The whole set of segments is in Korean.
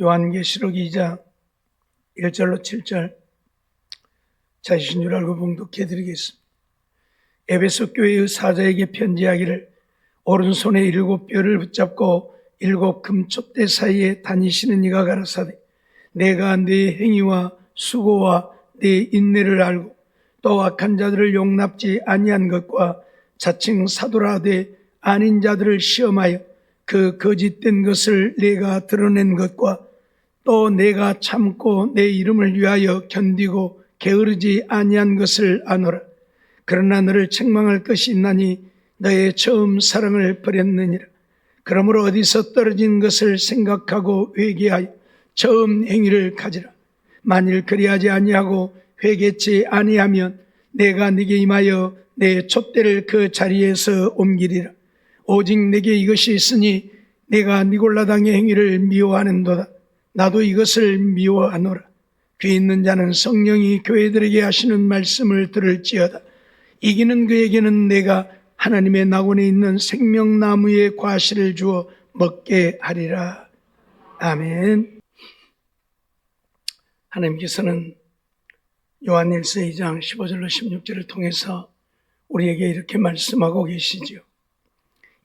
요한계시록 2장 1절로 7절 찾으신 줄 알고 봉독해 드리겠습니다. 에베소 교회의 사자에게 편지하기를 오른손에 7뼈를 붙잡고 7 금촛대 사이에 다니시는 이가 가라사대 내가 네 행위와 수고와 네 인내를 알고 또 악한 자들을 용납지 아니한 것과 자칭 사도라 하되 아닌 자들을 시험하여 그 거짓된 것을 내가 드러낸 것과 또 내가 참고 내 이름을 위하여 견디고 게으르지 아니한 것을 아노라. 그러나 너를 책망할 것이 있나니 너의 처음 사랑을 버렸느니라. 그러므로 어디서 떨어진 것을 생각하고 회개하여 처음 행위를 가지라. 만일 그리하지 아니하고 회개치 아니하면 내가 네게 임하여 내 촛대를 그 자리에서 옮기리라. 오직 내게 이것이 있으니 내가 니골라당의 행위를 미워하는도다. 나도 이것을 미워하노라. 귀 있는 자는 성령이 교회들에게 하시는 말씀을 들을지어다. 이기는 그에게는 내가 하나님의 낙원에 있는 생명나무의 과실을 주어 먹게 하리라. 아멘. 하나님께서는 요한일서 2장 15절로 16절을 통해서 우리에게 이렇게 말씀하고 계시지요.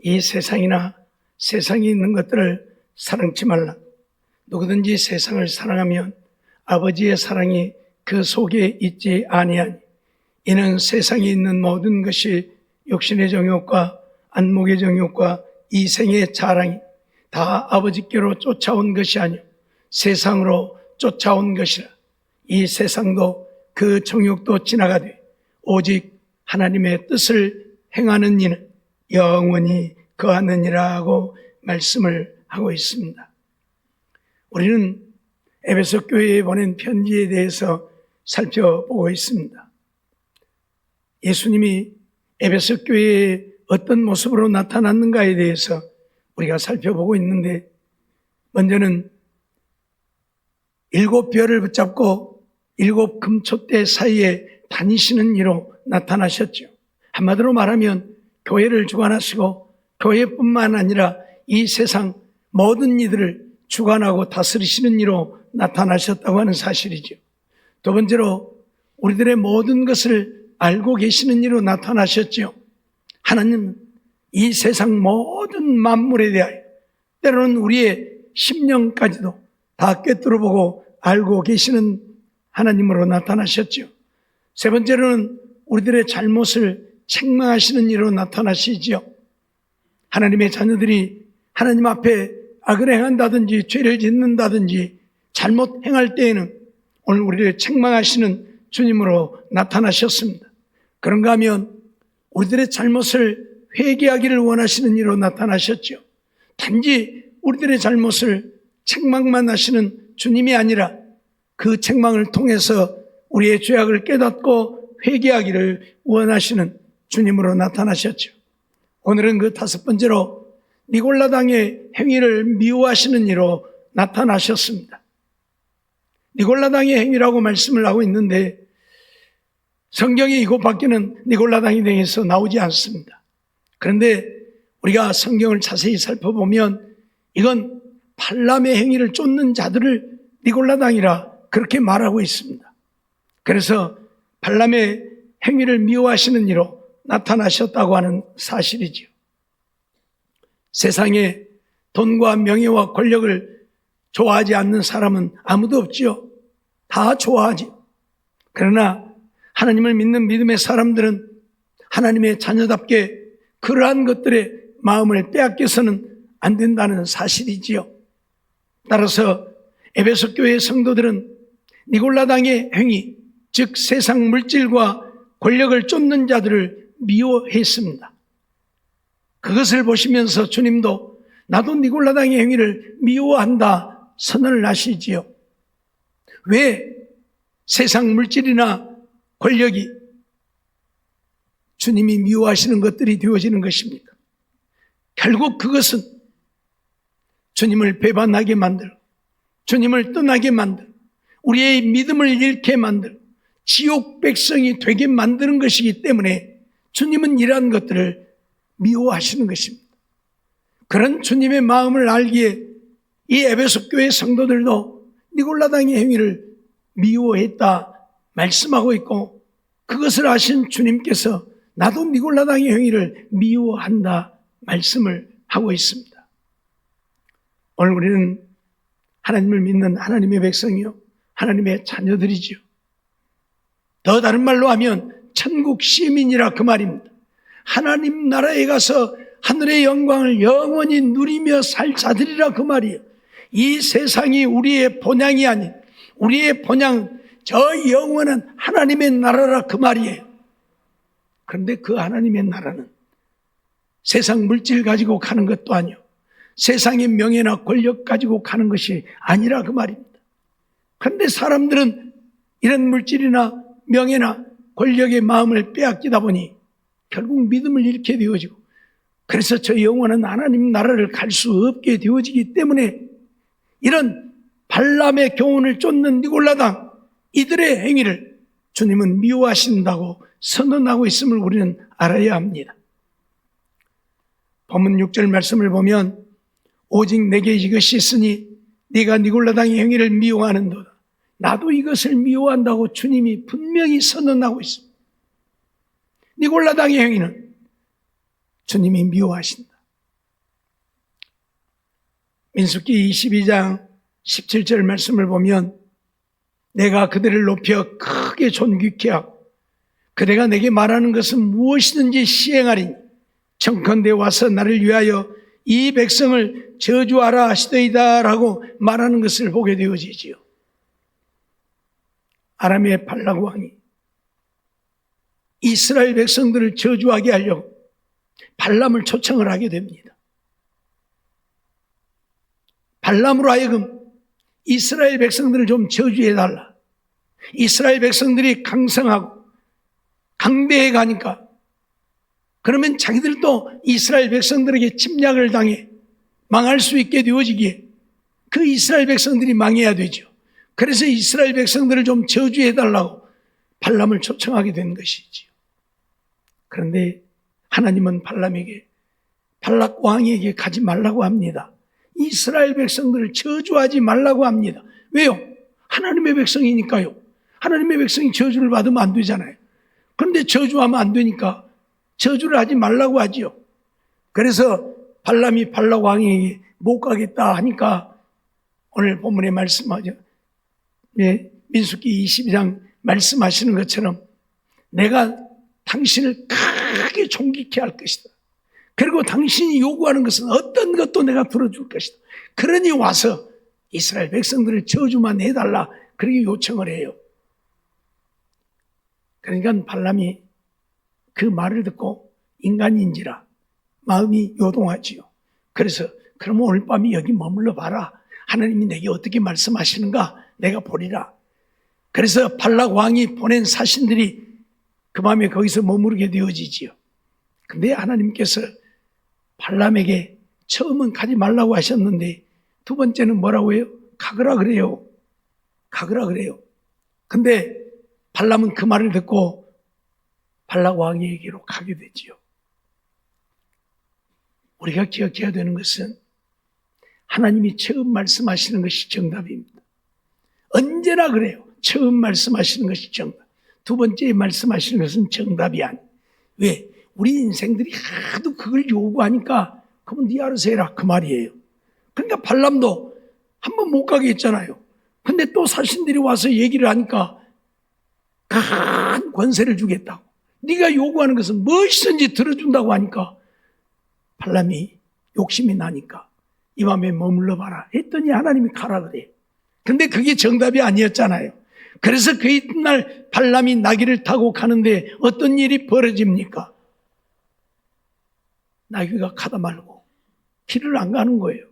이 세상이나 세상에 있는 것들을 사랑치 말라. 누구든지 세상을 사랑하면 아버지의 사랑이 그 속에 있지 아니하니 이는 세상에 있는 모든 것이 육신의 정욕과 안목의 정욕과 이생의 자랑이 다 아버지께로 쫓아온 것이 아니요 세상으로 쫓아온 것이라. 이 세상도 그 정욕도 지나가되 오직 하나님의 뜻을 행하는 이는 영원히 거하느니라고 말씀을 하고 있습니다. 우리는 에베소 교회에 보낸 편지에 대해서 살펴보고 있습니다. 예수님이 에베소 교회에 어떤 모습으로 나타났는가에 대해서 우리가 살펴보고 있는데, 먼저는 7뼈를 붙잡고 7 금촛대 사이에 다니시는 이로 나타나셨죠. 한마디로 말하면 교회를 주관하시고 교회뿐만 아니라 이 세상 모든 이들을 주관하고 다스리시는 이로 나타나셨다고 하는 사실이죠. 두 번째로 우리들의 모든 것을 알고 계시는 이로 나타나셨죠. 하나님은 이 세상 모든 만물에 대하여 때로는 우리의 심령까지도 다 꿰뚫어보고 알고 계시는 하나님으로 나타나셨죠. 세 번째로는 우리들의 잘못을 책망하시는 이로 나타나시지요. 하나님의 자녀들이 하나님 앞에 악을 행한다든지 죄를 짓는다든지 잘못 행할 때에는 오늘 우리를 책망하시는 주님으로 나타나셨습니다. 그런가 하면 우리들의 잘못을 회개하기를 원하시는 이로 나타나셨죠. 단지 우리들의 잘못을 책망만 하시는 주님이 아니라 그 책망을 통해서 우리의 죄악을 깨닫고 회개하기를 원하시는 주님으로 나타나셨죠. 오늘은 그 5번째로 니골라당의 행위를 미워하시는 이로 나타나셨습니다. 니골라당의 행위라고 말씀을 하고 있는데 성경에 이곳밖에는 니골라당에 대해서 나오지 않습니다. 그런데 우리가 성경을 자세히 살펴보면 이건 발람의 행위를 쫓는 자들을 니골라당이라 그렇게 말하고 있습니다. 그래서 발람의 행위를 미워하시는 이로 나타나셨다고 하는 사실이지요. 세상에 돈과 명예와 권력을 좋아하지 않는 사람은 아무도 없지요. 다 좋아하지. 그러나 하나님을 믿는 믿음의 사람들은 하나님의 자녀답게 그러한 것들의 마음을 빼앗겨서는 안 된다는 사실이지요. 따라서 에베소 교회의 성도들은 니골라당의 행위, 즉 세상 물질과 권력을 쫓는 자들을 미워했습니다. 그것을 보시면서 주님도 나도 니골라당의 행위를 미워한다 선언을 하시지요. 왜 세상 물질이나 권력이 주님이 미워하시는 것들이 되어지는 것입니까? 결국 그것은 주님을 배반하게 만들고 주님을 떠나게 만들고 우리의 믿음을 잃게 만들고 지옥 백성이 되게 만드는 것이기 때문에 주님은 이러한 것들을 미워하시는 것입니다. 그런 주님의 마음을 알기에 이 에베소 교회 성도들도 니골라당의 행위를 미워했다 말씀하고 있고, 그것을 아신 주님께서 나도 니골라당의 행위를 미워한다 말씀을 하고 있습니다. 오늘 우리는 하나님을 믿는 하나님의 백성이요, 하나님의 자녀들이지요. 더 다른 말로 하면 천국 시민이라 그 말입니다. 하나님 나라에 가서 하늘의 영광을 영원히 누리며 살 자들이라 그 말이에요. 이 세상이 우리의 본향이 아닌, 우리의 본향, 저 영원한 하나님의 나라라 그 말이에요. 그런데 그 하나님의 나라는 세상 물질 가지고 가는 것도 아니요, 세상의 명예나 권력 가지고 가는 것이 아니라 그 말입니다. 그런데 사람들은 이런 물질이나 명예나 권력의 마음을 빼앗기다 보니 결국 믿음을 잃게 되어지고, 그래서 저 영원한 하나님 나라를 갈 수 없게 되어지기 때문에 이런 발람의 교훈을 쫓는 니골라당, 이들의 행위를 주님은 미워하신다고 선언하고 있음을 우리는 알아야 합니다. 본문 6절 말씀을 보면 오직 내게 이것이 있으니 네가 니골라당의 행위를 미워하는도다. 나도 이것을 미워한다고 주님이 분명히 선언하고 있습니다. 니골라당의 행위는 주님이 미워하신다. 민수기 22장 17절 말씀을 보면 내가 그들을 높여 크게 존귀케 하고 그대가 내게 말하는 것은 무엇이든지 시행하리니 청컨대 와서 나를 위하여 이 백성을 저주하라 하시더이다 라고 말하는 것을 보게 되어지지요. 아람의 발락 왕이 이스라엘 백성들을 저주하게 하려고 발람을 초청을 하게 됩니다. 발람으로 하여금 이스라엘 백성들을 좀 저주해달라. 이스라엘 백성들이 강성하고 강대해 가니까 그러면 자기들도 이스라엘 백성들에게 침략을 당해 망할 수 있게 되어지기에 그 이스라엘 백성들이 망해야 되죠. 그래서 이스라엘 백성들을 좀 저주해달라고 발람을 초청하게 된 것이지요. 그런데 하나님은 발람에게, 발락 왕에게 가지 말라고 합니다. 이스라엘 백성들을 저주하지 말라고 합니다. 왜요? 하나님의 백성이니까요. 하나님의 백성이 저주를 받으면 안 되잖아요. 그런데 저주하면 안 되니까 저주를 하지 말라고 하지요. 그래서 발람이 발락 왕에게 못 가겠다 하니까 오늘 본문에 말씀하죠. 민수기 22장 말씀하시는 것처럼 내가 당신을 크게 존귀케 할 것이다. 그리고 당신이 요구하는 것은 어떤 것도 내가 들어줄 것이다. 그러니 와서 이스라엘 백성들을 저주만 해달라 그렇게 요청을 해요. 그러니까 발람이 그 말을 듣고 인간인지라 마음이 요동하지요. 그래서 그럼 오늘 밤이 여기 머물러 봐라. 하나님이 내게 어떻게 말씀하시는가 내가 보리라. 그래서 발락 왕이 보낸 사신들이 그 밤에 거기서 머무르게 되어지지요. 근데 하나님께서 발람에게 처음은 가지 말라고 하셨는데 두 번째는 뭐라고 해요? 가거라 그래요. 가거라 그래요. 근데 발람은 그 말을 듣고 발락 왕에게로 가게 되지요. 우리가 기억해야 되는 것은 하나님이 처음 말씀하시는 것이 정답입니다. 언제나 그래요. 처음 말씀하시는 것이 정답. 두 번째 말씀하시는 것은 정답이 아니에요. 왜? 우리 인생들이 하도 그걸 요구하니까 그러면 네 알아서 해라 그 말이에요. 그러니까 발람도 한번 못 가게 했잖아요. 근데 또 사신들이 와서 얘기를 하니까 큰 권세를 주겠다고, 네가 요구하는 것은 무엇이든지 들어준다고 하니까 발람이 욕심이 나니까 이 밤에 머물러 봐라 했더니 하나님이 가라 그래요. 근데 그게 정답이 아니었잖아요. 그래서 그 이튿날 발람이 나귀를 타고 가는데 어떤 일이 벌어집니까? 나귀가 가다 말고 길을 안 가는 거예요.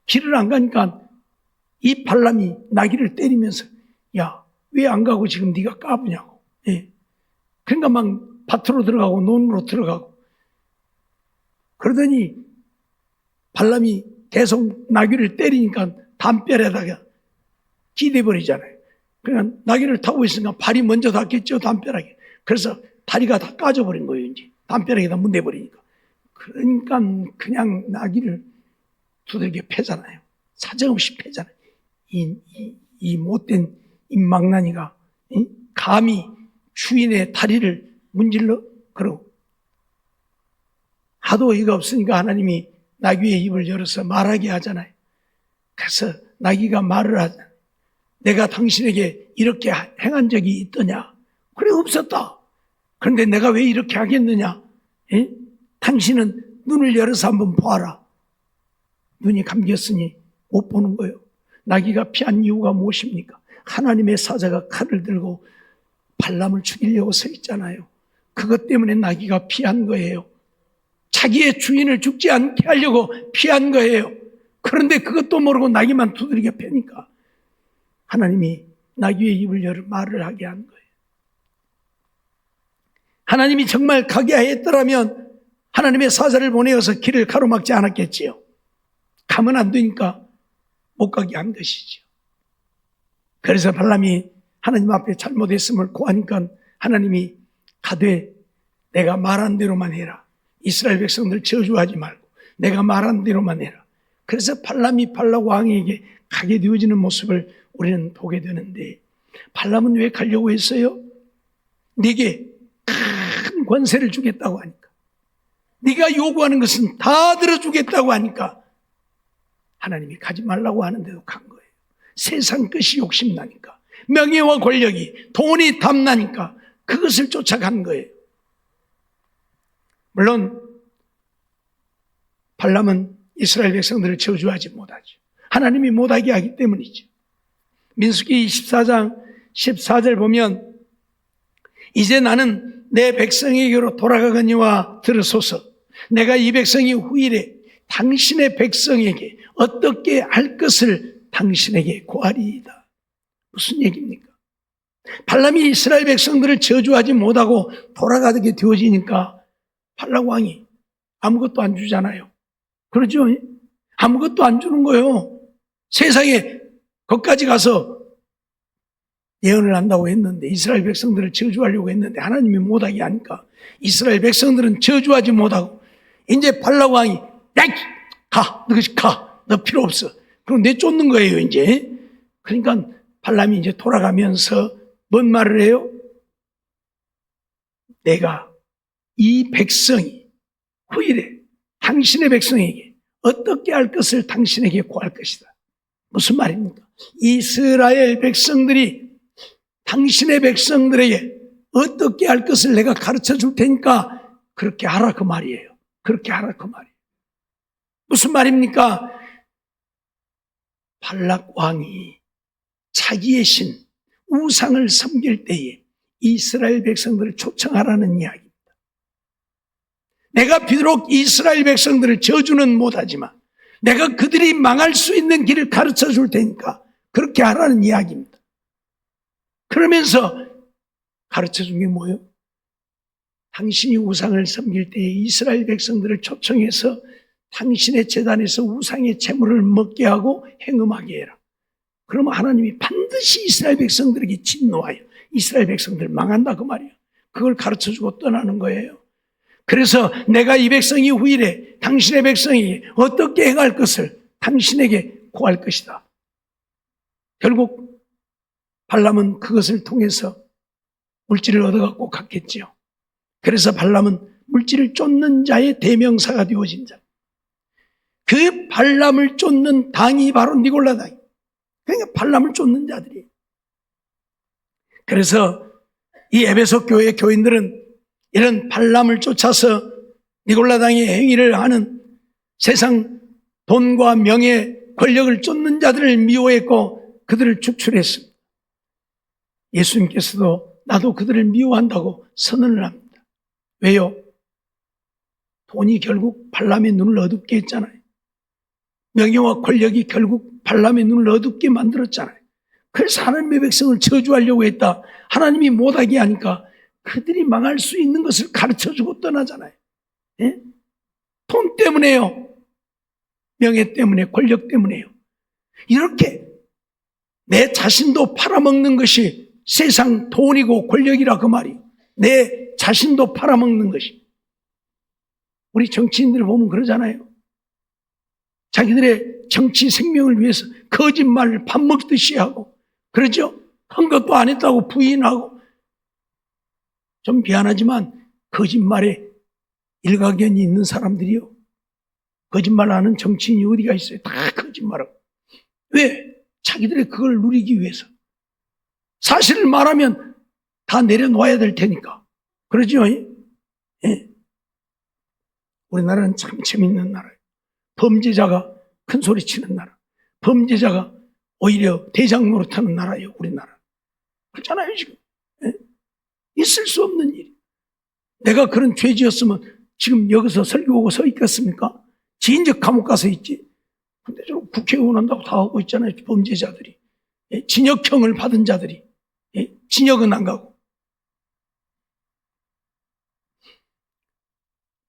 길을 안 가니까 이 발람이 나귀를 때리면서 야, 왜 안 가고 지금 네가 까부냐고. 예. 그러니까 막 밭으로 들어가고 논으로 들어가고 그러더니 발람이 계속 나귀를 때리니까 담벼락에다가 기대버리잖아요. 그러니까 나귀를 타고 있으니까 발이 먼저 닿겠죠, 담벼락에. 그래서 다리가 다 까져버린 거예요, 이제. 담벼락에다 문대버리니까. 그러니까 그냥 나귀를 두들겨 패잖아요. 사정없이 패잖아. 이 못된 임망나니가 감히 주인의 다리를 문질러? 그러고 하도 어이가 없으니까 하나님이 나귀의 입을 열어서 말하게 하잖아요. 그래서 나귀가 말을 하잖아요. 내가 당신에게 이렇게 행한 적이 있더냐? 그래, 없었다. 그런데 내가 왜 이렇게 하겠느냐? 당신은 눈을 열어서 한번 보아라. 눈이 감겼으니 못 보는 거예요. 나귀가 피한 이유가 무엇입니까? 하나님의 사자가 칼을 들고 발람을 죽이려고 서 있잖아요. 그것 때문에 나귀가 피한 거예요. 자기의 주인을 죽지 않게 하려고 피한 거예요. 그런데 그것도 모르고 나귀만 두드리게 패니까 하나님이 나귀의 입을 열어 말을 하게 한 거예요. 하나님이 정말 가게 하였더라면 하나님의 사자를 보내어서 길을 가로막지 않았겠지요. 가면 안 되니까 못 가게 한 것이죠. 그래서 발람이 하나님 앞에 잘못했음을 고하니까 하나님이 가되 내가 말한 대로만 해라. 이스라엘 백성들 저주하지 말고 내가 말한 대로만 해라. 그래서 발람이 발락 왕에게 가게 되어지는 모습을 우리는 보게 되는데, 발람은 왜 가려고 했어요? 네게 큰 권세를 주겠다고 하니까, 네가 요구하는 것은 다 들어주겠다고 하니까 하나님이 가지 말라고 하는데도 간 거예요. 세상 것이 욕심나니까, 명예와 권력이, 돈이 탐나니까 그것을 쫓아간 거예요. 물론 발람은 이스라엘 백성들을 저주하지 못하죠. 하나님이 못하게 하기 때문이죠. 민수기 24장 14절 보면 이제 나는 내 백성에게로 돌아가거니와 들으소서. 내가 이 백성이 후일에 당신의 백성에게 어떻게 할 것을 당신에게 고하리이다. 무슨 얘기입니까? 발람이 이스라엘 백성들을 저주하지 못하고 돌아가게 되어지니까 발락 왕이 아무것도 안 주잖아요. 그렇죠? 아무것도 안 주는 거예요. 세상에 거기까지 가서 예언을 한다고 했는데, 이스라엘 백성들을 저주하려고 했는데 하나님이 못하게 하니까 이스라엘 백성들은 저주하지 못하고 이제 발락 왕이 야, 가, 너희 가, 너 필요 없어. 그럼 내쫓는 거예요 이제. 그러니까 발람이 이제 돌아가면서 뭔 말을 해요? 내가 이 백성이 후일에 당신의 백성에게 어떻게 할 것을 당신에게 고할 것이다. 무슨 말입니까? 이스라엘 백성들이 당신의 백성들에게 어떻게 할 것을 내가 가르쳐 줄 테니까 그렇게 하라 그 말이에요. 그렇게 하라 그 말이에요. 무슨 말입니까? 발락 왕이 자기의 신 우상을 섬길 때에 이스라엘 백성들을 초청하라는 이야기입니다. 내가 비록 이스라엘 백성들을 저주는 못하지만 내가 그들이 망할 수 있는 길을 가르쳐 줄 테니까 그렇게 하라는 이야기입니다. 그러면서 가르쳐 준 게 뭐예요? 당신이 우상을 섬길 때에 이스라엘 백성들을 초청해서 당신의 제단에서 우상의 제물을 먹게 하고 행음하게 해라. 그러면 하나님이 반드시 이스라엘 백성들에게 진노하여 이스라엘 백성들 망한다 그 말이에요. 그걸 가르쳐주고 떠나는 거예요. 그래서 내가 이 백성이 후일에 당신의 백성이 어떻게 행할 것을 당신에게 고할 것이다. 결국 발람은 그것을 통해서 물질을 얻어갖고 갔겠지요. 그래서 발람은 물질을 쫓는 자의 대명사가 되어진 자. 그 발람을 쫓는 당이 바로 니골라 당이. 그러니까 발람을 쫓는 자들이에요. 그래서 이 에베소 교회 교인들은 이런 발람을 쫓아서 니골라 당의 행위를 하는 세상 돈과 명예, 권력을 쫓는 자들을 미워했고 그들을 축출했습니다. 예수님께서도 나도 그들을 미워한다고 선언을 합니다. 왜요? 돈이 결국 발람의 눈을 어둡게 했잖아요. 명예와 권력이 결국 발람의 눈을 어둡게 만들었잖아요. 그래서 하나님의 백성을 저주하려고 했다. 하나님이 못하게 하니까 그들이 망할 수 있는 것을 가르쳐주고 떠나잖아요. 예? 돈 때문에요. 명예 때문에, 권력 때문에요. 이렇게 내 자신도 팔아먹는 것이 세상 돈이고 권력이라 그 말이에요. 내 자신도 팔아먹는 것이. 우리 정치인들 보면 그러잖아요. 자기들의 정치 생명을 위해서 거짓말을 밥 먹듯이 하고, 그러죠? 한 것도 안 했다고 부인하고. 좀 미안하지만 거짓말에 일가견이 있는 사람들이요, 거짓말하는 정치인이 어디가 있어요? 다 거짓말하고. 왜? 자기들의 그걸 누리기 위해서. 사실을 말하면 다 내려놓아야 될 테니까. 그러죠? 예. 우리나라는 참 재밌는 나라예요. 범죄자가 큰 소리 치는 나라. 범죄자가 오히려 대장 노릇하는 나라예요, 우리나라. 그렇잖아요, 지금. 예? 있을 수 없는 일. 내가 그런 죄 지었으면 지금 여기서 설교하고 서 있겠습니까? 지인적 감옥 가서 있지. 근데 저 국회의원 한다고 다 하고 있잖아요, 범죄자들이. 예? 징역형을 받은 자들이. 예? 징역은 안 가고.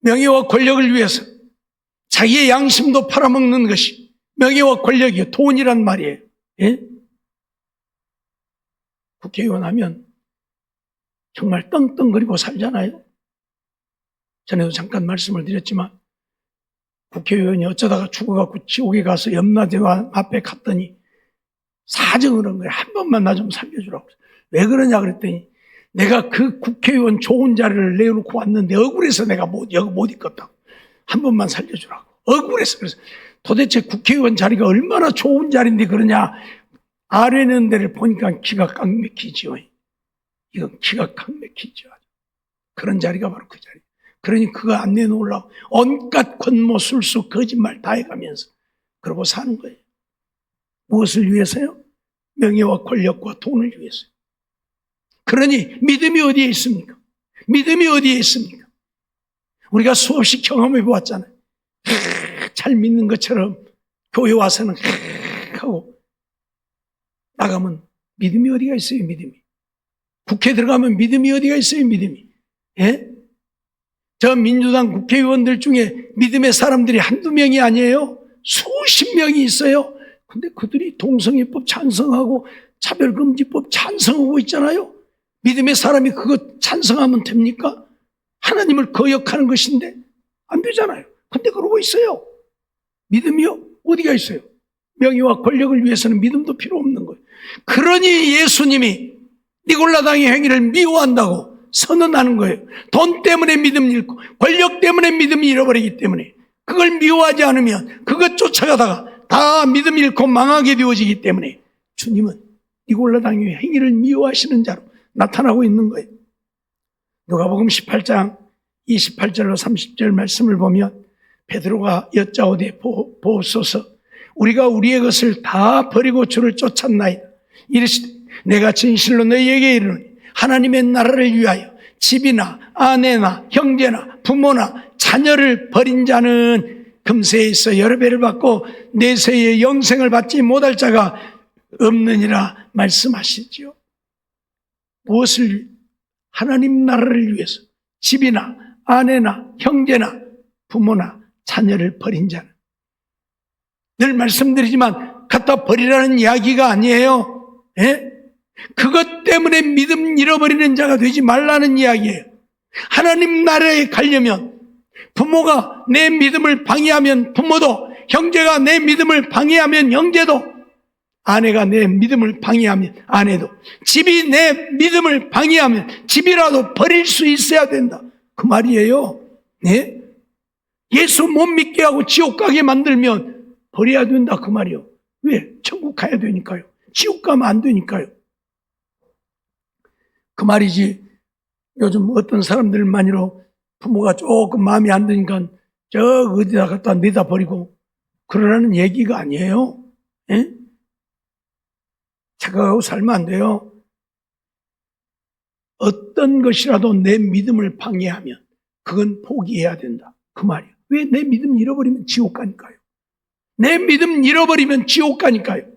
명예와 권력을 위해서 자기의 양심도 팔아먹는 것이 명예와 권력이요, 돈이란 말이에요. 예? 국회의원 하면 정말 떵떵거리고 살잖아요. 전에도 잠깐 말씀을 드렸지만 국회의원이 어쩌다가 죽어갖고 지옥에 가서 염라대왕 앞에 갔더니 사정을 한 거예요. 한 번만 나 좀 살려주라고. 왜 그러냐 그랬더니 내가 그 국회의원 좋은 자리를 내놓고 왔는데 억울해서 내가 여기 못 있겠다고. 한 번만 살려주라고. 억울해서. 그래서 도대체 국회의원 자리가 얼마나 좋은 자리인데 그러냐. 아래 있는 데를 보니까 기가 꽉 막히지요. 이건 기가 꽉 막히죠. 그런 자리가 바로 그 자리. 그러니 그거 안 내놓으려고 온갖 권모술수 거짓말 다 해가면서 그러고 사는 거예요. 무엇을 위해서요? 명예와 권력과 돈을 위해서요. 그러니 믿음이 어디에 있습니까? 믿음이 어디에 있습니까? 우리가 수없이 경험해 보았잖아요. 잘 믿는 것처럼 교회 와서는 하고 나가면 믿음이 어디가 있어요? 믿음이. 국회 들어가면 믿음이 어디가 있어요? 믿음이. 예? 저 민주당 국회의원들 중에 믿음의 사람들이 한두 명이 아니에요. 수십 명이 있어요. 근데 그들이 동성애법 찬성하고 차별금지법 찬성하고 있잖아요. 믿음의 사람이 그거 찬성하면 됩니까? 하나님을 거역하는 것인데 안 되잖아요. 근데 그러고 있어요. 믿음이요? 어디가 있어요? 명예와 권력을 위해서는 믿음도 필요 없는 거예요. 그러니 예수님이 니골라당의 행위를 미워한다고 선언하는 거예요. 돈 때문에 믿음 잃고 권력 때문에 믿음 잃어버리기 때문에 그걸 미워하지 않으면 그것 쫓아가다가 다 믿음 잃고 망하게 되어지기 때문에 주님은 니골라당의 행위를 미워하시는 자로 나타나고 있는 거예요. 누가복음 18장 28절로 30절 말씀을 보면 베드로가 여짜오되 보옵소서 우리가 우리의 것을 다 버리고 주를 쫓았나이다. 이르시되 내가 진실로 너희에게 이르노니 하나님의 나라를 위하여 집이나 아내나 형제나 부모나 자녀를 버린 자는 금세에 있어 여러 배를 받고 내세에 영생을 받지 못할 자가 없느니라 말씀하시지요. 무엇을 하나님 나라를 위해서 집이나 아내나 형제나 부모나 자녀를 버린 자는 늘 말씀드리지만 갖다 버리라는 이야기가 아니에요. 예? 그것 때문에 믿음 잃어버리는 자가 되지 말라는 이야기예요. 하나님 나라에 가려면 부모가 내 믿음을 방해하면 부모도, 형제가 내 믿음을 방해하면 형제도, 아내가 내 믿음을 방해하면 아내도, 집이 내 믿음을 방해하면 집이라도 버릴 수 있어야 된다. 그 말이에요. 네? 예수 못 믿게 하고 지옥 가게 만들면 버려야 된다. 그 말이에요. 왜? 천국 가야 되니까요. 지옥 가면 안 되니까요. 그 말이지. 요즘 어떤 사람들만이로 부모가 조금 마음에 안 드니까 저 어디다 갖다 내다 버리고 그러라는 얘기가 아니에요. 예? 착각하고 살면 안 돼요. 어떤 것이라도 내 믿음을 방해하면 그건 포기해야 된다. 그 말이에요. 왜? 내 믿음 잃어버리면 지옥 가니까요. 내 믿음 잃어버리면 지옥 가니까요.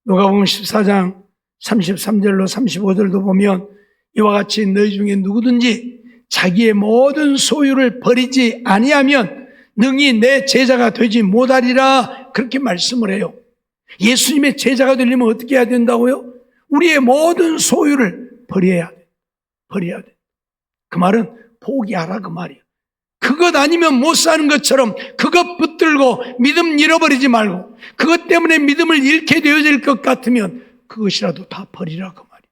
누가복음 14장 33절로 35절도 보면 이와 같이 너희 중에 누구든지 자기의 모든 소유를 버리지 아니하면 능히 내 제자가 되지 못하리라 그렇게 말씀을 해요. 예수님의 제자가 되려면 어떻게 해야 된다고요? 우리의 모든 소유를 버려야 돼. 버려야 돼. 그 말은 포기하라 그 말이에요. 그것 아니면 못 사는 것처럼 그것 붙들고 믿음 잃어버리지 말고, 그것 때문에 믿음을 잃게 되어질 것 같으면 그것이라도 다 버리라 그 말이에요.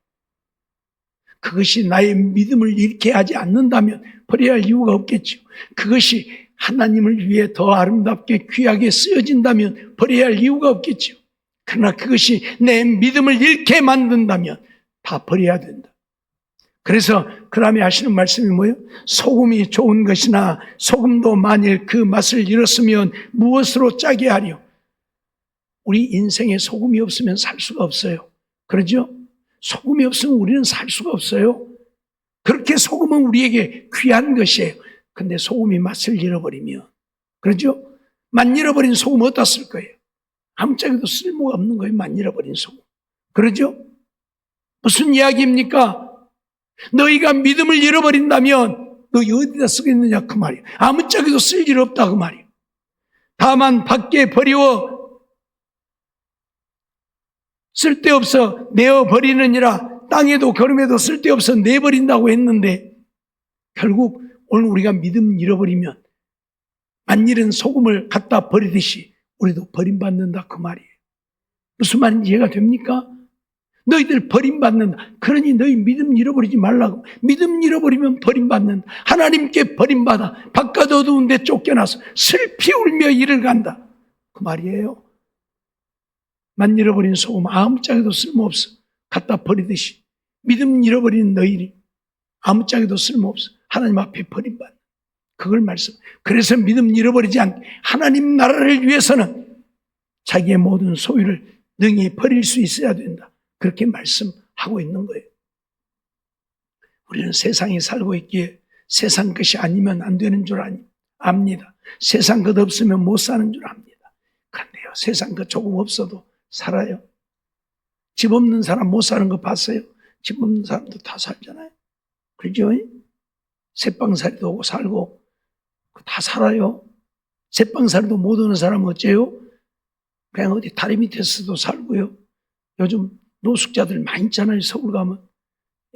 그것이 나의 믿음을 잃게 하지 않는다면 버려야 할 이유가 없겠죠. 그것이 하나님을 위해 더 아름답게 귀하게 쓰여진다면 버려야 할 이유가 없겠죠. 그러나 그것이 내 믿음을 잃게 만든다면 다 버려야 된다. 그래서 그 다음에 하시는 말씀이 뭐예요? 소금이 좋은 것이나 소금도 만일 그 맛을 잃었으면 무엇으로 짜게 하려? 우리 인생에 소금이 없으면 살 수가 없어요. 그러죠? 소금이 없으면 우리는 살 수가 없어요. 그렇게 소금은 우리에게 귀한 것이에요. 근데 소금이 맛을 잃어버리면, 그러죠? 맛 잃어버린 소금 어디다 쓸 거예요? 아무짝에도 쓸모가 없는 거예요. 맛 잃어버린 소금. 그러죠? 무슨 이야기입니까? 너희가 믿음을 잃어버린다면 너희 어디다 쓰겠느냐 그 말이에요. 아무짝에도 쓸 일 없다 그 말이에요. 다만 밖에 버리워 쓸데없어 내어버리느니라. 땅에도 걸음에도 쓸데없어 내버린다고 했는데, 결국 오늘 우리가 믿음 잃어버리면 안 잃은 소금을 갖다 버리듯이 우리도 버림받는다 그 말이에요. 무슨 말인지 이해가 됩니까? 너희들 버림받는다. 그러니 너희 믿음 잃어버리지 말라고. 믿음 잃어버리면 버림받는다. 하나님께 버림받아 바깥 어두운 데 쫓겨나서 슬피 울며 일을 간다 그 말이에요. 만 잃어버린 소금 아무짝에도 쓸모없어 갖다 버리듯이 믿음 잃어버린 너희들이 아무짝에도 쓸모없어 하나님 앞에 버림받는 그걸 말씀. 그래서 믿음 잃어버리지 않게 하나님 나라를 위해서는 자기의 모든 소유를 능히 버릴 수 있어야 된다. 그렇게 말씀하고 있는 거예요. 우리는 세상에 살고 있기에 세상 것이 아니면 안 되는 줄 압니다. 세상 것 없으면 못 사는 줄 압니다. 그런데요, 세상 것 조금 없어도 살아요. 집 없는 사람 못 사는 거 봤어요? 집 없는 사람도 다 살잖아요. 그렇죠? 새빵살이도 오고 살고 다 살아요. 새빵살이도 못 오는 사람은 어째요? 그냥 어디 다리 밑에서도 살고요. 요즘 노숙자들 많이 있잖아요. 서울 가면.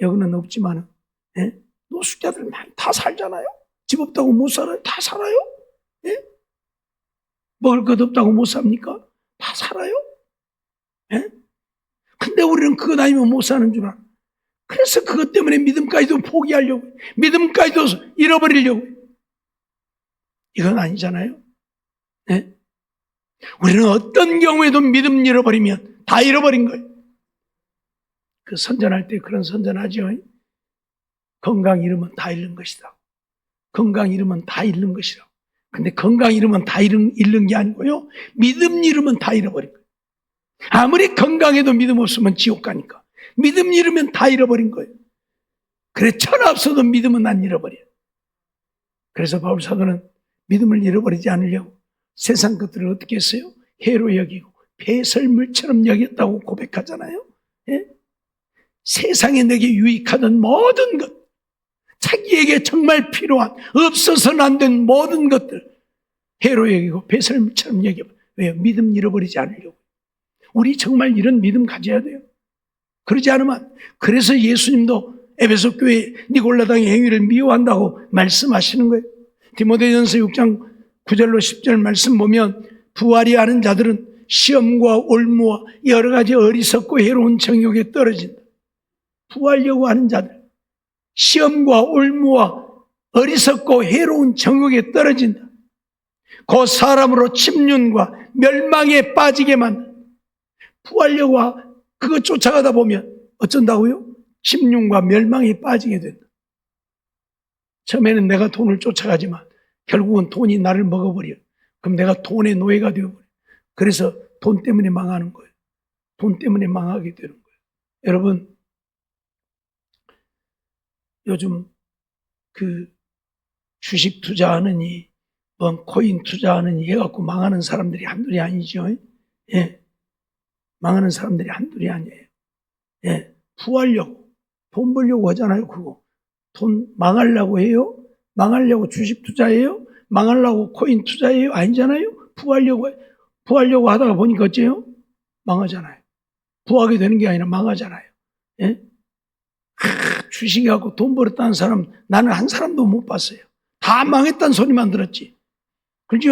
여기는 없지만 예? 노숙자들 많이 다 살잖아요. 집 없다고 못 살아요? 다 살아요. 예? 먹을 것 없다고 못 삽니까? 다 살아요. 예? 근데 우리는 그것 아니면 못 사는 줄 알아. 그래서 그것 때문에 믿음까지도 포기하려고, 믿음까지도 잃어버리려고. 이건 아니잖아요. 네? 우리는 어떤 경우에도 믿음 잃어버리면 다 잃어버린 거예요. 그 선전할 때 그런 선전하죠. 건강 잃으면 다 잃는 것이다. 건강 잃으면 다 잃는 것이다. 근데 건강 잃으면 다 잃는 게 아니고요. 믿음 잃으면 다 잃어버린 거예요. 아무리 건강해도 믿음 없으면 지옥 가니까. 믿음 잃으면 다 잃어버린 거예요. 그래 천하 없어도 믿음은 안 잃어버려요. 그래서 바울 사도는 믿음을 잃어버리지 않으려고 세상 것들을 어떻게 했어요? 해로 여기고 배설물처럼 여겼다고 고백하잖아요. 예? 세상에 내게 유익하던 모든 것, 자기에게 정말 필요한 없어서는 안 된 모든 것들 해로 여기고 배설물처럼 여겨. 왜요? 믿음 잃어버리지 않으려고. 우리 정말 이런 믿음 가져야 돼요. 그러지 않으면, 그래서 예수님도 에베소 교회 니골라당의 행위를 미워한다고 말씀하시는 거예요. 디모데전서 6장 9절로 10절 말씀 보면 부활이 아는 자들은 시험과 올무와 여러 가지 어리석고 해로운 정욕에 떨어진다. 부활려고 하는 자들, 시험과 올무와 어리석고 해로운 정욕에 떨어진다. 그 사람으로 침륜과 멸망에 빠지게 만든다. 부활려고 그거 쫓아가다 보면 어쩐다고요? 침륜과 멸망에 빠지게 된다. 처음에는 내가 돈을 쫓아가지만 결국은 돈이 나를 먹어버려. 그럼 내가 돈의 노예가 되어버려. 그래서 돈 때문에 망하는 거예요. 돈 때문에 망하게 되는 거예요. 여러분, 요즘 그 주식 투자하느니 코인 투자하느니 해갖고 망하는 사람들이 한둘이 아니죠. 예. 망하는 사람들이 한둘이 아니에요. 예. 부하려고 돈 벌려고 하잖아요. 그거 돈 망하려고 해요? 망하려고 주식 투자해요? 망하려고 코인 투자해요? 아니잖아요. 부하려고 하다가 보니까 어째요? 망하잖아요. 부하게 되는 게 아니라 망하잖아요. 예? 주식하고 돈 벌었다는 사람 나는 한 사람도 못 봤어요. 다 망했다는 소리만 들었지. 그죠?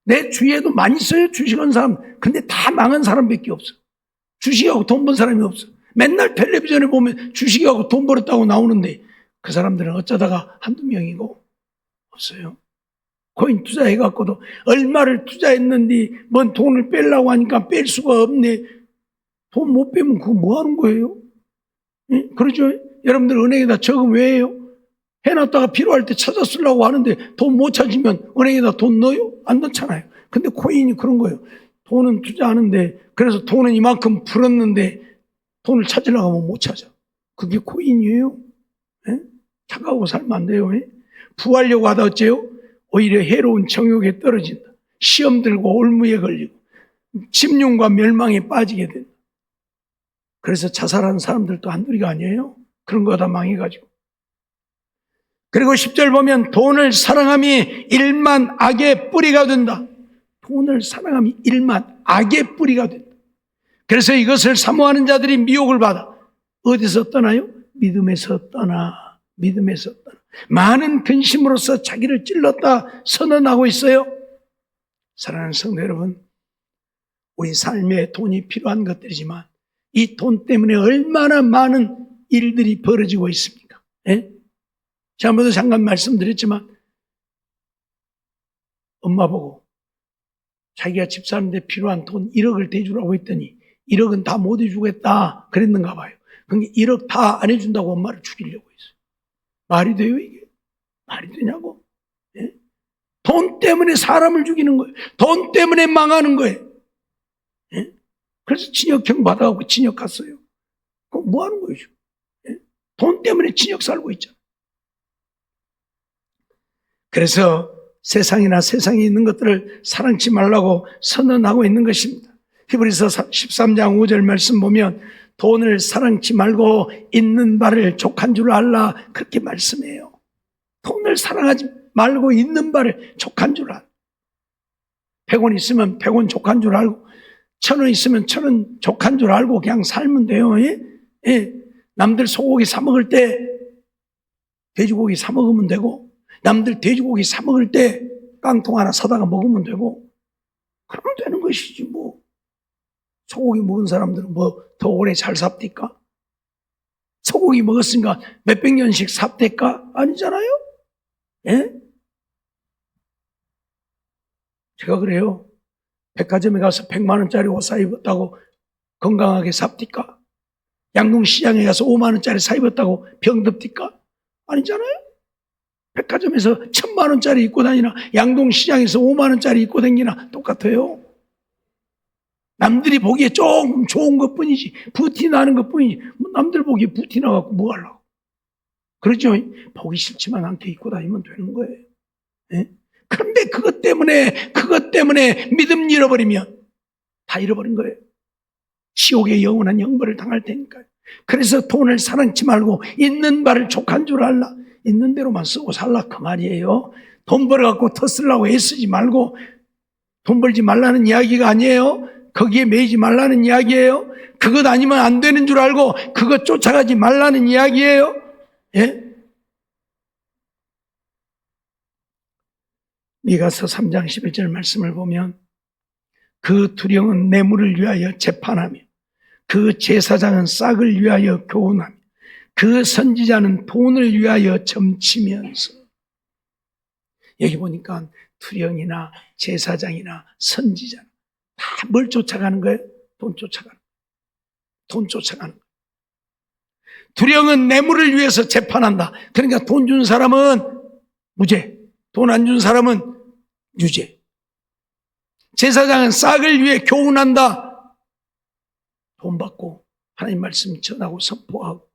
내 주위에도 많이 있어요, 주식한 사람. 근데 다 망한 사람밖에 없어. 주식하고 돈 번 사람이 없어. 맨날 텔레비전에 보면 주식하고 돈 벌었다고 나오는데 그 사람들은 어쩌다가 한두 명이고 없어요. 코인 투자해갖고도 얼마를 투자했는데 뭔 돈을 빼려고 하니까 뺄 수가 없네. 돈 못 빼면 그거 뭐 하는 거예요? 예? 그러죠? 여러분들 은행에다 저금 왜 해요? 해놨다가 필요할 때 찾아 쓰려고 하는데 돈 못 찾으면 은행에다 돈 넣어요? 안 넣잖아요. 근데 코인이 그런 거예요. 돈은 투자하는데 그래서 돈은 이만큼 풀었는데 돈을 찾으려고 하면 못 찾아. 그게 코인이에요. 예? 착하고 살면 안 돼요. 예? 부하려고 하다 어째요? 오히려 해로운 정욕에 떨어진다. 시험 들고 올무에 걸리고 침륜과 멸망에 빠지게 된다. 그래서 자살하는 사람들도 한둘이가 아니에요. 그런 거 다 망해가지고. 그리고 10절 보면 돈을 사랑함이 일만 악의 뿌리가 된다. 돈을 사랑함이 일만 악의 뿌리가 된다. 그래서 이것을 사모하는 자들이 미혹을 받아. 어디서 떠나요? 믿음에서 떠나. 믿음에서 떠나. 많은 근심으로서 자기를 찔렀다 선언하고 있어요. 사랑하는 성도 여러분, 우리 삶에 돈이 필요한 것들이지만 이 돈 때문에 얼마나 많은 일들이 벌어지고 있습니까? 예? 지난번에도 잠깐 말씀드렸지만 엄마 보고 자기가 집 사는데 필요한 돈 1억을 대주라고 했더니 1억은 다 못 해주겠다 그랬는가 봐요. 그러니까 1억 다 안 해준다고 엄마를 죽이려고 했어요. 말이 돼요 이게? 말이 되냐고? 예? 돈 때문에 사람을 죽이는 거예요. 돈 때문에 망하는 거예요. 예? 그래서 징역형 받아갖고 징역 갔어요. 그럼 뭐 하는 거예요? 예? 돈 때문에 징역 살고 있잖아요. 그래서 세상이나 세상에 있는 것들을 사랑치 말라고 선언하고 있는 것입니다. 히브리서 13장 5절 말씀 보면 돈을 사랑치 말고 있는 바를 족한 줄 알라 그렇게 말씀해요. 돈을 사랑하지 말고 있는 바를 족한 줄 알라. 100원 있으면 100원 족한 줄 알고 1000원 있으면 1000원 족한 줄 알고 그냥 살면 돼요. 예? 예. 남들 소고기 사 먹을 때 돼지고기 사 먹으면 되고 남들 돼지고기 사 먹을 때 깡통 하나 사다가 먹으면 되고 그러면 되는 것이지 뭐. 소고기 먹은 사람들은 뭐 더 오래 잘 삽니까? 소고기 먹었으니까 몇백 년씩 삽니까? 아니잖아요? 예? 제가 그래요. 백화점에 가서 100만 원짜리 옷 사 입었다고 건강하게 삽니까? 양동시장에 가서 5만 원짜리 사 입었다고 병듭니까? 아니잖아요? 백화점에서 1000만 원짜리 입고 다니나 양동시장에서 5만 원짜리 입고 다니나 똑같아요. 남들이 보기에 조금 좋은 것뿐이지 부티 나는 것뿐이지 남들 보기에 부티 나갖고 뭐 하려고. 그렇죠? 보기 싫지만 않게 입고 다니면 되는 거예요. 예? 그런데 그것 때문에 믿음 잃어버리면 다 잃어버린 거예요. 지옥의 영원한 형벌을 당할 테니까요. 그래서 돈을 사랑치 말고 있는 바를 족한 줄 알라. 있는 대로만 쓰고 살라 그 말이에요. 돈 벌어갖고 더 쓰려고 애쓰지 말고 돈 벌지 말라는 이야기가 아니에요. 거기에 매이지 말라는 이야기예요. 그것 아니면 안 되는 줄 알고 그것 쫓아가지 말라는 이야기예요. 예? 미가서 3장 11절 말씀을 보면 그 두령은 뇌물을 위하여 재판하며 그 제사장은 싹을 위하여 교훈하며 그 선지자는 돈을 위하여 점치면서. 여기 보니까 두령이나 제사장이나 선지자 다 뭘 쫓아가는 거예요? 돈 쫓아가는 거예요. 돈 쫓아가는 거예요. 두령은 뇌물을 위해서 재판한다. 그러니까 돈 준 사람은 무죄, 돈 안 준 사람은 유죄. 제사장은 싹을 위해 교훈한다. 돈 받고 하나님 말씀 전하고 선포하고,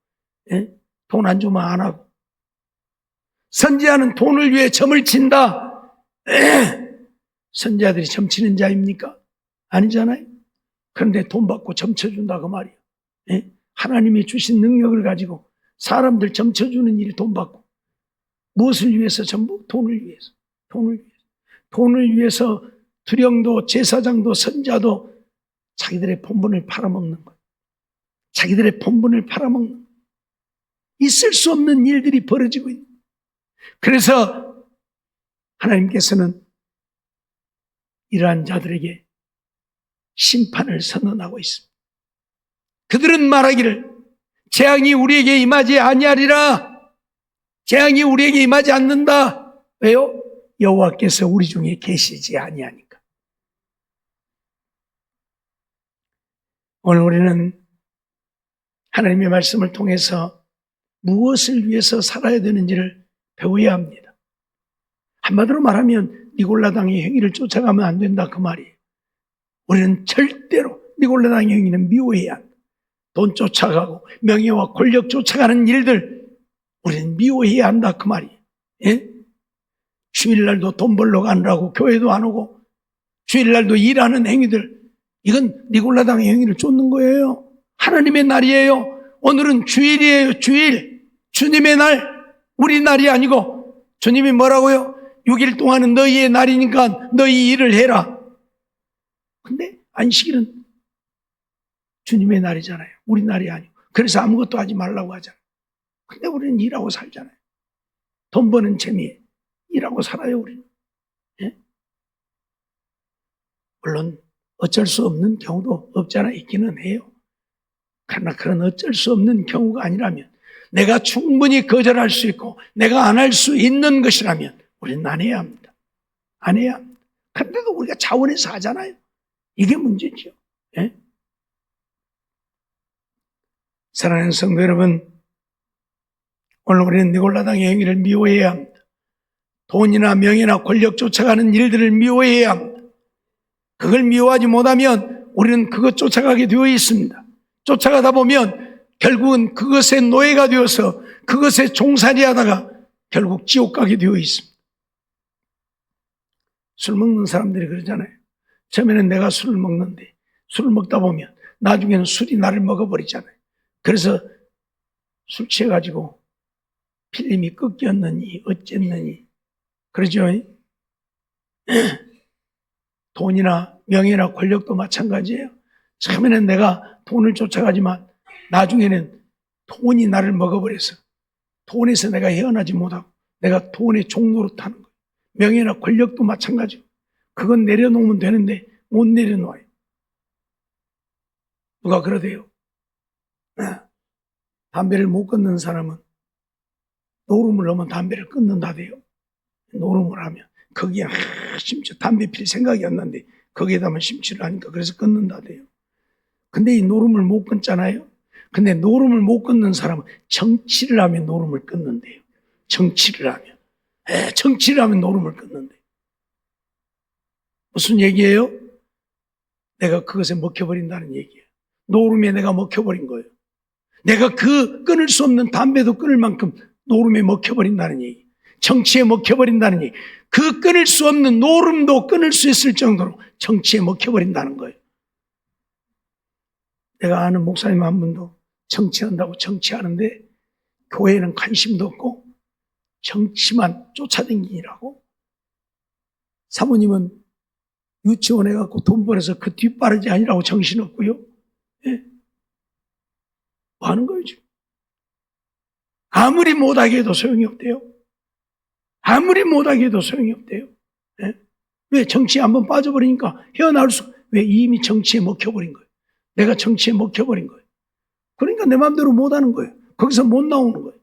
예? 돈 안 주면 안 하고. 선지자는 돈을 위해 점을 친다. 선지자들이 점치는 자입니까? 아니잖아요. 그런데 돈 받고 점쳐준다 그 말이에요. 예? 하나님이 주신 능력을 가지고 사람들 점쳐주는 일이 돈 받고. 무엇을 위해서? 전부 돈을 위해서. 돈을 위해서. 돈을 위해서 두령도 제사장도 선자도 자기들의 본분을 팔아먹는 거예요. 자기들의 본분을 팔아먹는 거예요. 있을 수 없는 일들이 벌어지고 있는 거예요. 그래서 하나님께서는 이러한 자들에게 심판을 선언하고 있습니다. 그들은 말하기를 재앙이 우리에게 임하지 아니하리라. 재앙이 우리에게 임하지 않는다. 왜요? 여호와께서 우리 중에 계시지 아니하니까. 오늘 우리는 하나님의 말씀을 통해서 무엇을 위해서 살아야 되는지를 배워야 합니다. 한마디로 말하면 니골라당의 행위를 쫓아가면 안 된다 그 말이에요. 우리는 절대로 니골라당의 행위는 미워해야 한다. 돈 쫓아가고 명예와 권력 쫓아가는 일들 우리는 미워해야 한다 그 말이에요. 예? 주일날도 돈 벌러 가느라고 교회도 안 오고 주일날도 일하는 행위들, 이건 니골라당의 행위를 쫓는 거예요. 하나님의 날이에요. 오늘은 주일이에요. 주일. 주님의 날. 우리 날이 아니고 주님이 뭐라고요? 6일 동안은 너희의 날이니까 너희 일을 해라. 근데 안식일은 주님의 날이잖아요. 우리 날이 아니고. 그래서 아무것도 하지 말라고 하잖아요. 근데 우리는 일하고 살잖아요. 돈 버는 재미에 일하고 살아요, 우리는. 예? 물론 어쩔 수 없는 경우도 없잖아 있기는 해요. 그러나 그런 어쩔 수 없는 경우가 아니라면, 내가 충분히 거절할 수 있고 내가 안 할 수 있는 것이라면 우리는 안 해야 합니다. 안 해야 합니다. 그런데도 우리가 자원해서 하잖아요. 이게 문제죠. 예? 사랑하는 성도 여러분, 오늘 우리는 니골라당의 행위를 미워해야 합니다. 돈이나 명예나 권력 쫓아가는 일들을 미워해야 합니다. 그걸 미워하지 못하면 우리는 그것 쫓아가게 되어 있습니다. 쫓아가다 보면 결국은 그것의 노예가 되어서 그것에 종살이 하다가 결국 지옥 가게 되어 있습니다. 술 먹는 사람들이 그러잖아요. 처음에는 내가 술을 먹는데 술을 먹다 보면 나중에는 술이 나를 먹어버리잖아요. 그래서 술 취해가지고 필름이 꺾였느니 어쨌느니 그러죠. 돈이나 명예나 권력도 마찬가지예요. 처음에는 내가 돈을 쫓아가지만 나중에는 돈이 나를 먹어버려서 돈에서 내가 헤어나지 못하고 내가 돈의 종로로 타는 거예요. 명예나 권력도 마찬가지고 그건 내려놓으면 되는데 못 내려놓아요. 누가 그러대요. 담배를 못 끊는 사람은 노름을 하면 담배를 끊는다대요. 노름을 하면 거기에 심지어 담배 필 생각이 안 나는데 거기에다만 심취를 하니까 그래서 끊는다대요. 근데 이 노름을 못 끊잖아요. 근데 노름을 못 끊는 사람은 정치를 하면 노름을 끊는데요. 정치를 하면. 정치를 하면 노름을 끊는데요. 무슨 얘기예요? 내가 그것에 먹혀버린다는 얘기예요. 노름에 내가 먹혀버린 거예요. 내가 그 끊을 수 없는 담배도 끊을 만큼 노름에 먹혀버린다는 얘기. 정치에 먹혀버린다는 얘기. 그 끊을 수 없는 노름도 끊을 수 있을 정도로 정치에 먹혀버린다는 거예요. 내가 아는 목사님 한 분도 정치한다고 정치하는데 교회에는 관심도 없고 정치만 쫓아다니라고. 사모님은 유치원에 갖고 돈 벌어서 그 뒷바라지 아니라고 정신없고요. 예? 뭐 하는 거예요 지금? 아무리 못하게 해도 소용이 없대요. 아무리 못하게 해도 소용이 없대요. 예? 왜? 정치에 한번 빠져버리니까 헤어나올 수, 왜? 이미 정치에 먹혀버린 거예요. 내가 정치에 먹혀버린 거예요. 그러니까 내 마음대로 못하는 거예요. 거기서 못 나오는 거예요.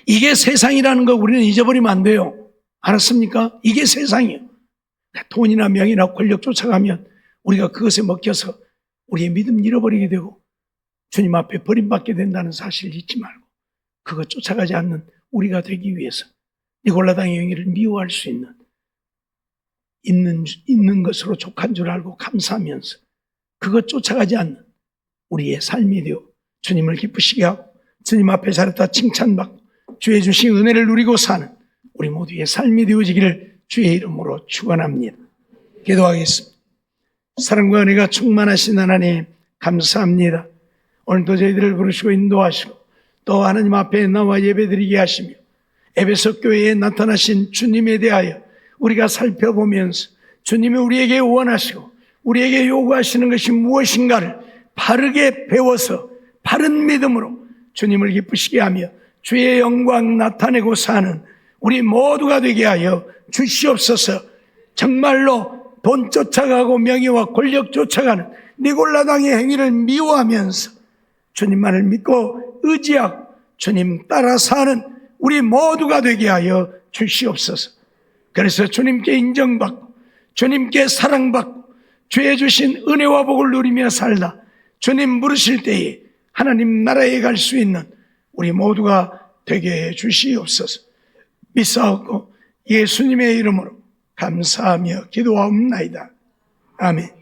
이게 세상이라는 거 우리는 잊어버리면 안 돼요. 알았습니까? 이게 세상이에요. 돈이나 명예나 권력 쫓아가면 우리가 그것에 먹혀서 우리의 믿음 잃어버리게 되고 주님 앞에 버림받게 된다는 사실을 잊지 말고 그것 쫓아가지 않는 우리가 되기 위해서 니골라당의 행위를 미워할 수 있는 것으로 족한 줄 알고 감사하면서 그것 쫓아가지 않는 우리의 삶이 되어 주님을 기쁘시게 하고 주님 앞에 잘했다 칭찬받고 주의 주신 은혜를 누리고 사는 우리 모두의 삶이 되어지기를 주의 이름으로 축원합니다. 기도하겠습니다. 사랑과 은혜가 충만하신 하나님 감사합니다. 오늘도 저희들을 부르시고 인도하시고 또 하나님 앞에 나와 예배드리게 하시며 에베소 교회에 나타나신 주님에 대하여 우리가 살펴보면서 주님이 우리에게 원하시고 우리에게 요구하시는 것이 무엇인가를 바르게 배워서 바른 믿음으로 주님을 기쁘시게 하며 주의 영광 나타내고 사는 우리 모두가 되게 하여 주시옵소서. 정말로 돈 쫓아가고 명예와 권력 쫓아가는 니골라당의 행위를 미워하면서 주님만을 믿고 의지하고 주님 따라 사는 우리 모두가 되게 하여 주시옵소서. 그래서 주님께 인정받고 주님께 사랑받고 주의 주신 은혜와 복을 누리며 살다 주님 부르실 때에 하나님 나라에 갈 수 있는 우리 모두가 되게 해 주시옵소서. 믿사옵고 예수님의 이름으로 감사하며 기도하옵나이다. 아멘.